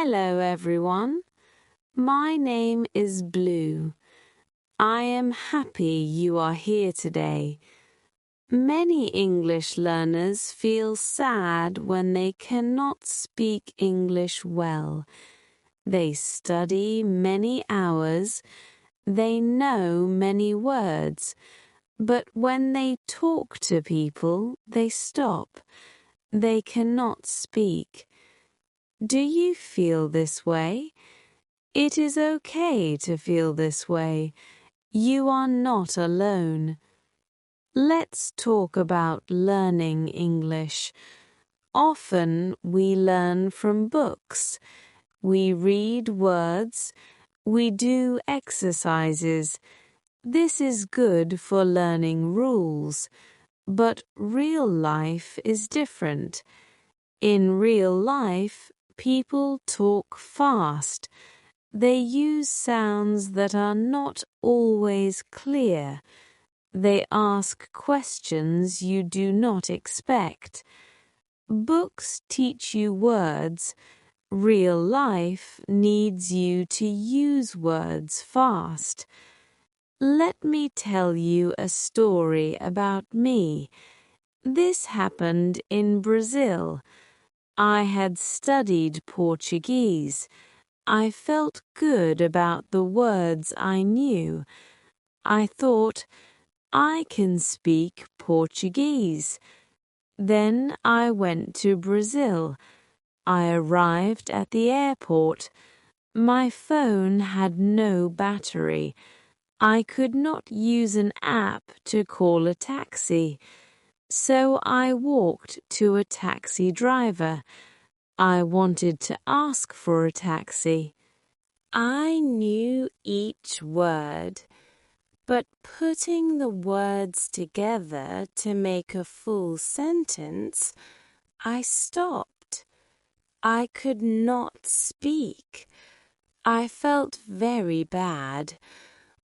Hello, everyone. My name is Blue. I am happy you are here today. Many English learners feel sad when they cannot speak English well. They study many hours, they know many words, but when they talk to people, they stop. They cannot speak. Do you feel this way? It is okay to feel this way. You are not alone. Let's talk about learning English. Often we learn from books. We read words. We do exercises. This is good for learning rules. But real life is different. In real life, people talk fast. They use sounds that are not always clear. They ask questions you do not expect. Books teach you words. Real life needs you to use words fast. Let me tell you a story about me. This happened in Brazil. I had studied Portuguese. I felt good about the words I knew. I thought, I can speak Portuguese. Then I went to Brazil. I arrived at the airport. My phone had no battery. I could not use an app to call a taxi. So I walked to a taxi driver. I wanted to ask for a taxi. I knew each word, but putting the words together to make a full sentence, I stopped. I could not speak. I felt very bad.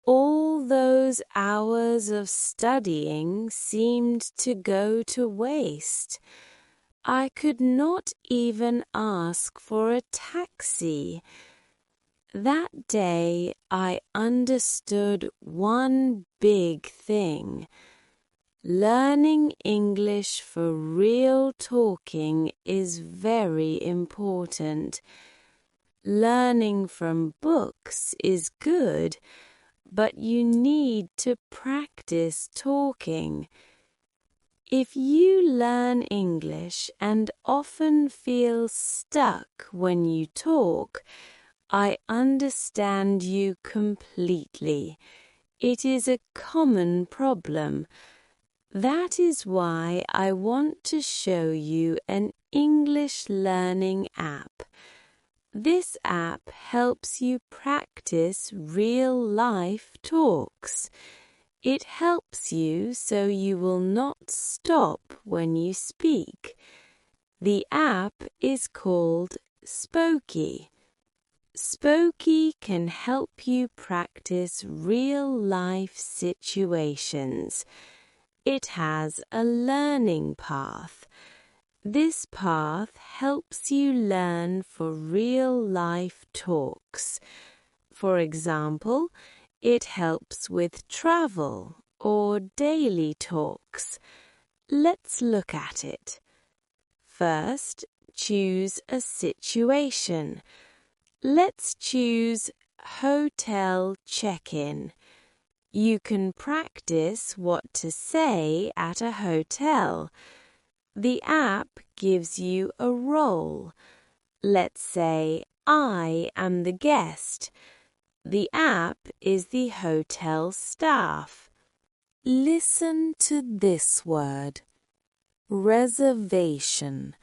All those hours of studying seemed to go to waste. I could not even ask for a taxi. That day I understood one big thing. Learning English for real talking is very important. Learning from books is good, but you need to practice talking. If you learn English and often feel stuck when you talk, I understand you completely. It is a common problem. That is why I want to show you an English learning app. This app helps you practice real-life talks. It helps you so you will not stop when you speak. The app is called Spoky. Spoky can help you practice real-life situations. It has a learning path. This path helps you learn for real-life talks. For example, it helps with travel or daily talks. Let's look at it. First, choose a situation. Let's choose hotel check-in. You can practice what to say at a hotel. The app gives you a role. Let's say I am the guest. The app is the hotel staff. Listen to this word. Reservation.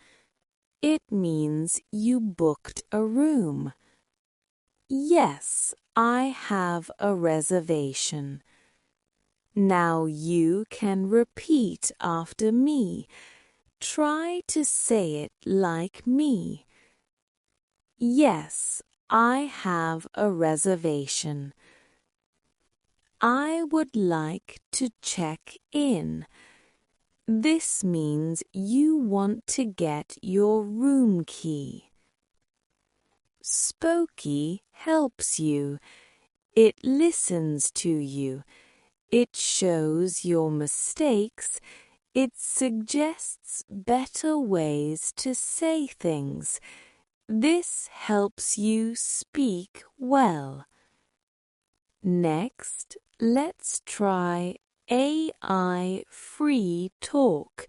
It means you booked a room. Yes, I have a reservation. Now you can repeat after me. Try to say it like me. Yes, I have a reservation. I would like to check in. This means you want to get your room key. Spoky helps you. It listens to you. It shows your mistakes. It suggests better ways to say things. This helps you speak well. Next, let's try AI free talk.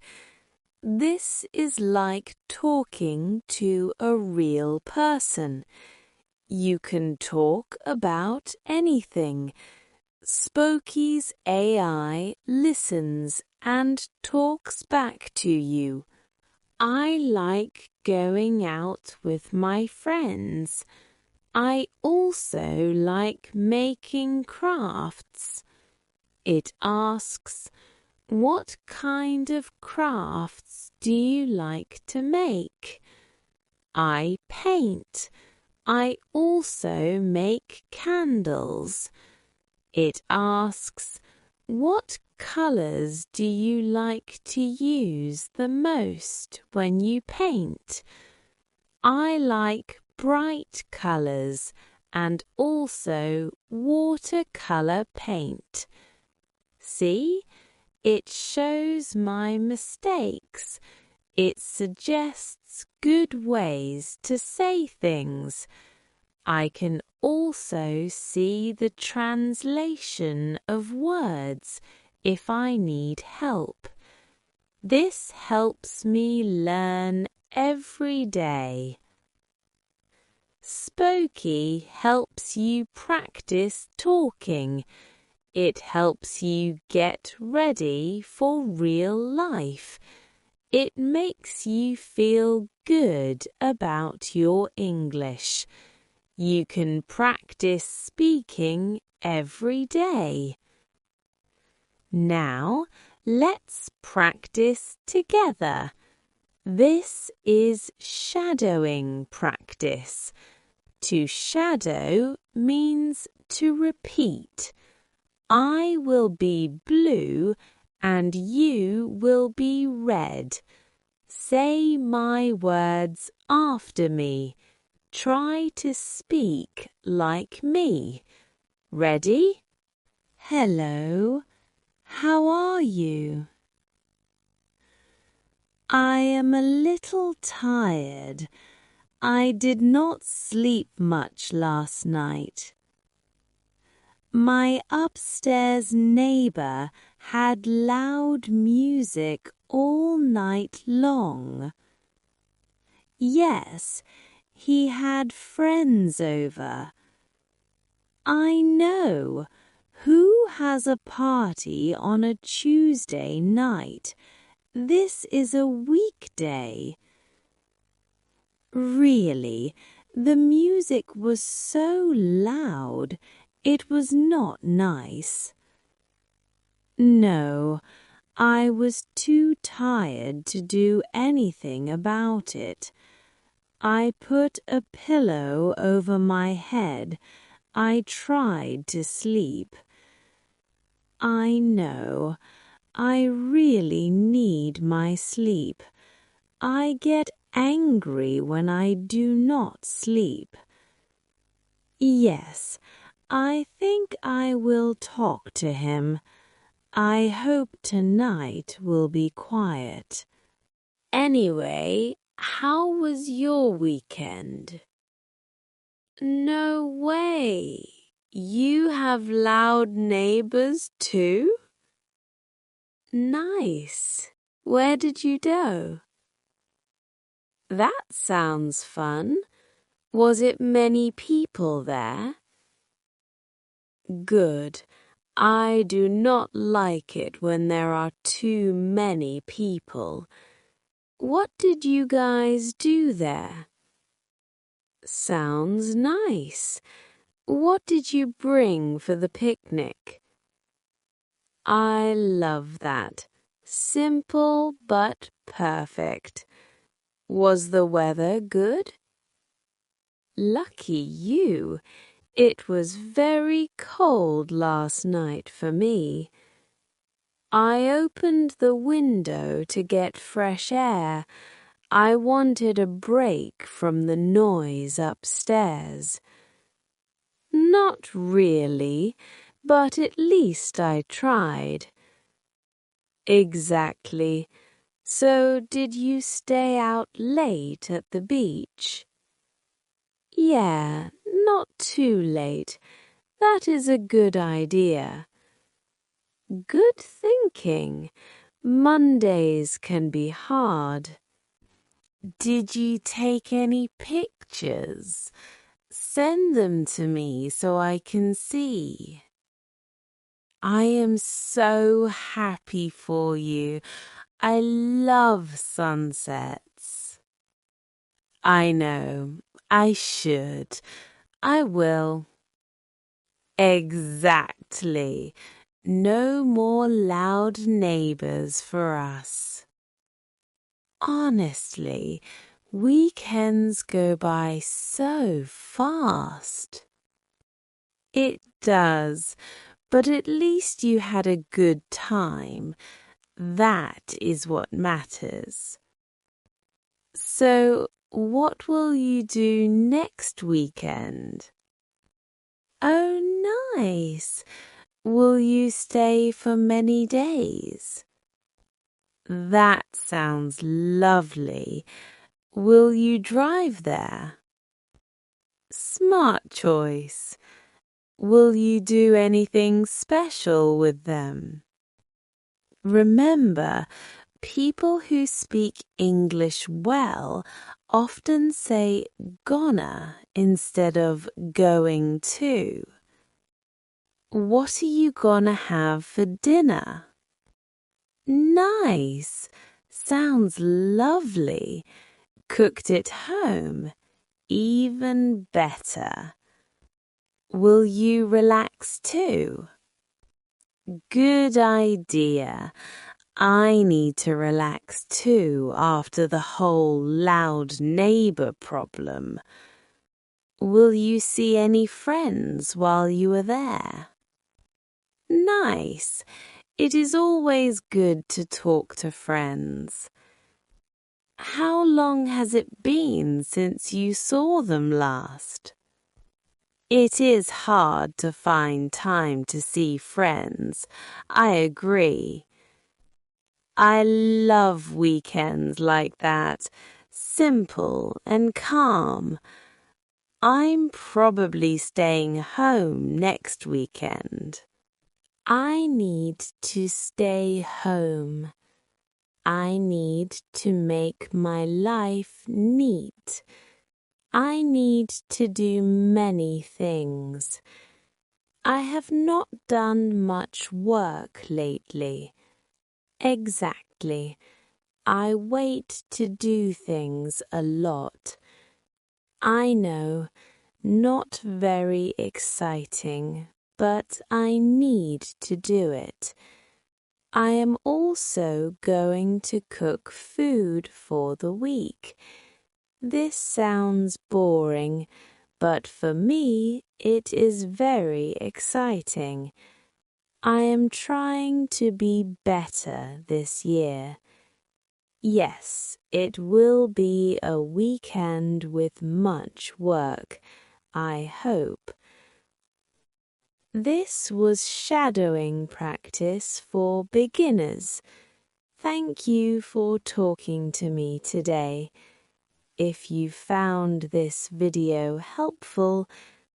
This is like talking to a real person. You can talk about anything. Spoky's AI listens and talks back to you. I like going out with my friends. I also like making crafts. It asks, what kind of crafts do you like to make? I paint. I also make candles. It asks, what colors do you like to use the most when you paint? I like bright colors and also watercolor paint. See? It shows my mistakes. It suggests good ways to say things. I can also see the translation of words if I need help. This helps me learn every day. Spoky helps you practice talking. It helps you get ready for real life. It makes you feel good about your English. You can practice speaking every day. Now, let's practice together. This is shadowing practice. To shadow means to repeat. I will be blue and you will be red. Say my words after me. Try to speak like me. Ready? Hello. How are you? I am a little tired. I did not sleep much last night. My upstairs neighbor had loud music all night long. Yes, he had friends over. I know. Who has a party on a Tuesday night? This is a weekday. Really, the music was so loud. It was not nice. No, I was too tired to do anything about it. I put a pillow over my head. I tried to sleep. I know. I really need my sleep. I get angry when I do not sleep. Yes, I think I will talk to him. I hope tonight will be quiet. Anyway, how was your weekend? No way. You have loud neighbors too? Nice. Where did you go? That sounds fun. Was it many people there? Good. I do not like it when there are too many people. What did you guys do there? Sounds nice. What did you bring for the picnic? I love that. Simple but perfect. Was the weather good? Lucky you. It was very cold last night for me. I opened the window to get fresh air. I wanted a break from the noise upstairs. Not really, but at least I tried. Exactly. So did you stay out late at the beach? Yeah, not too late. That is a good idea. Good thinking. Mondays can be hard. Did you take any pictures? Send them to me so I can see. I am so happy for you. I love sunsets. I know. I should. I will. Exactly. No more loud neighbors for us. Honestly, weekends go by so fast. It does, but at least you had a good time. That is what matters. So, what will you do next weekend? Oh, nice. Will you stay for many days? That sounds lovely. Will you drive there? Smart choice. Will you do anything special with them? Remember, people who speak English well often say gonna instead of going to. What are you gonna have for dinner? Nice. Sounds lovely. Cooked at home. Even better. Will you relax too? Good idea. I need to relax too after the whole loud neighbor problem. Will you see any friends while you are there? Nice. It is always good to talk to friends. How long has it been since you saw them last? It is hard to find time to see friends. I agree. I love weekends like that, simple and calm. I'm probably staying home next weekend. I need to stay home. I need to make my life neat. I need to do many things. I have not done much work lately. Exactly. I wait to do things a lot. I know, not very exciting, but I need to do it. I am also going to cook food for the week. This sounds boring, but for me it is very exciting. I am trying to be better this year. Yes, it will be a weekend with much work, I hope. This was shadowing practice for beginners. Thank you for talking to me today. If you found this video helpful,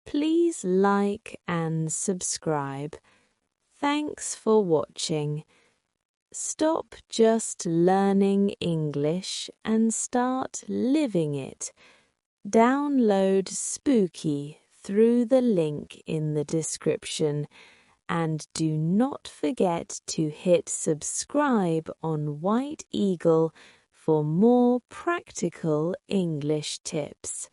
please like and subscribe. Thanks for watching. Stop just learning English and start living it. Download Spoky through the link in the description, and do not forget to hit subscribe on White Eagle for more practical English tips.